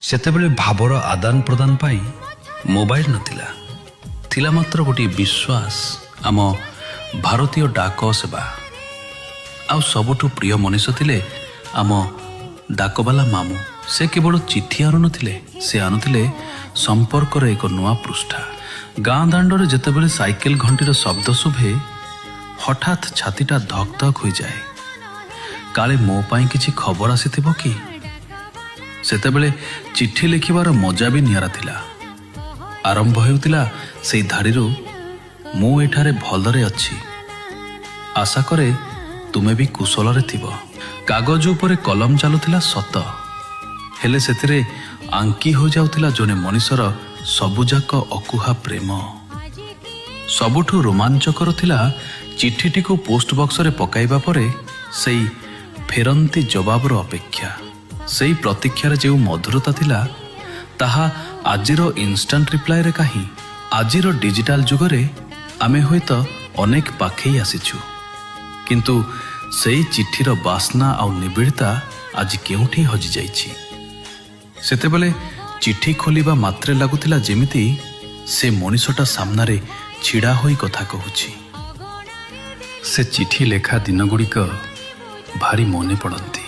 ସେତେବେଳେ ଭାବର ଆଦାନ ପ୍ରଦାନ ପାଇଁ ମୋବାଇଲ ନଥିଲା, ଥିଲା ମାତ୍ର ଗୋଟିଏ ବିଶ୍ୱାସ, ଆମ ଭାରତୀୟ ଡାକ ସେବା। ଆଉ ସବୁଠୁ ପ୍ରିୟ ମଣିଷ ଥିଲେ ଆମ ଡାକବାଲା ମାମୁଁ। ସେ କେବଳ ଚିଠି ଆଣୁନଥିଲେ, ସେ ଆଣୁଥିଲେ ସମ୍ପର୍କର ଏକ ନୂଆ ପୃଷ୍ଠା। ଗାଁ ଦାଣ୍ଡରେ ଯେତେବେଳେ ସାଇକେଲ ଘଣ୍ଟିର ଶବ୍ଦ ଶୁଭେ, ହଠାତ୍ ଛାତିଟା ଧକ୍ ଧକ୍ ହୋଇଯାଏ। କାଳେ ମୋ ପାଇଁ କିଛି ଖବର ଆସିଥିବ କି? ସେତେବେଳେ ଚିଠି ଲେଖିବାର ମଜା ବି ନିଆରା ଥିଲା। ଆରମ୍ଭ ହେଉଥିଲା ସେଇ ଧାଡ଼ିରୁ, ମୁଁ ଏଠାରେ ଭଲରେ ଅଛି, ଆଶା କରେ ତୁମେ ବି କୁଶଳରେ ଥିବ। କାଗଜ ଉପରେ କଲମ ଚାଲୁଥିଲା ସତ, ହେଲେ ସେଥିରେ ଆଙ୍କି ହୋଇଯାଉଥିଲା ଜଣେ ମଣିଷର ସବୁଯାକ ଅକୁହା ପ୍ରେମ। ସବୁଠୁ ରୋମାଞ୍ଚକର ଥିଲା ଚିଠିଟିକୁ ପୋଷ୍ଟ ବକ୍ସରେ ପକାଇବା ପରେ ସେଇ ଫେରନ୍ତି ଜବାବର ଅପେକ୍ଷା। ସେଇ ପ୍ରତୀକ୍ଷାରେ ଯେଉଁ ମଧୁରତା ଥିଲା, ତାହା ଆଜିର ଇନଷ୍ଟାଣ୍ଟ ରିପ୍ଲାଏରେ କାହିଁ। ଆଜିର ଡିଜିଟାଲ ଯୁଗରେ ଆମେ ହୁଏତ ଅନେକ ପାଖେଇ ଆସିଛୁ, କିନ୍ତୁ ସେଇ ଚିଠିର ବାସ୍ନା ଆଉ ନିବିଡ଼ତା ଆଜି କେଉଁଠି ହଜିଯାଇଛି। ସେତେବେଳେ ଚିଠି ଖୋଲିବା ମାତ୍ରେ ଲାଗୁଥିଲା ଯେମିତି ସେ ମଣିଷଟା ସାମ୍ନାରେ ଛିଡ଼ା ହୋଇ କଥା କହୁଛି। ସେ ଚିଠି ଲେଖା ଦିନଗୁଡ଼ିକ ଭାରି ମନେ ପଡ଼ନ୍ତି।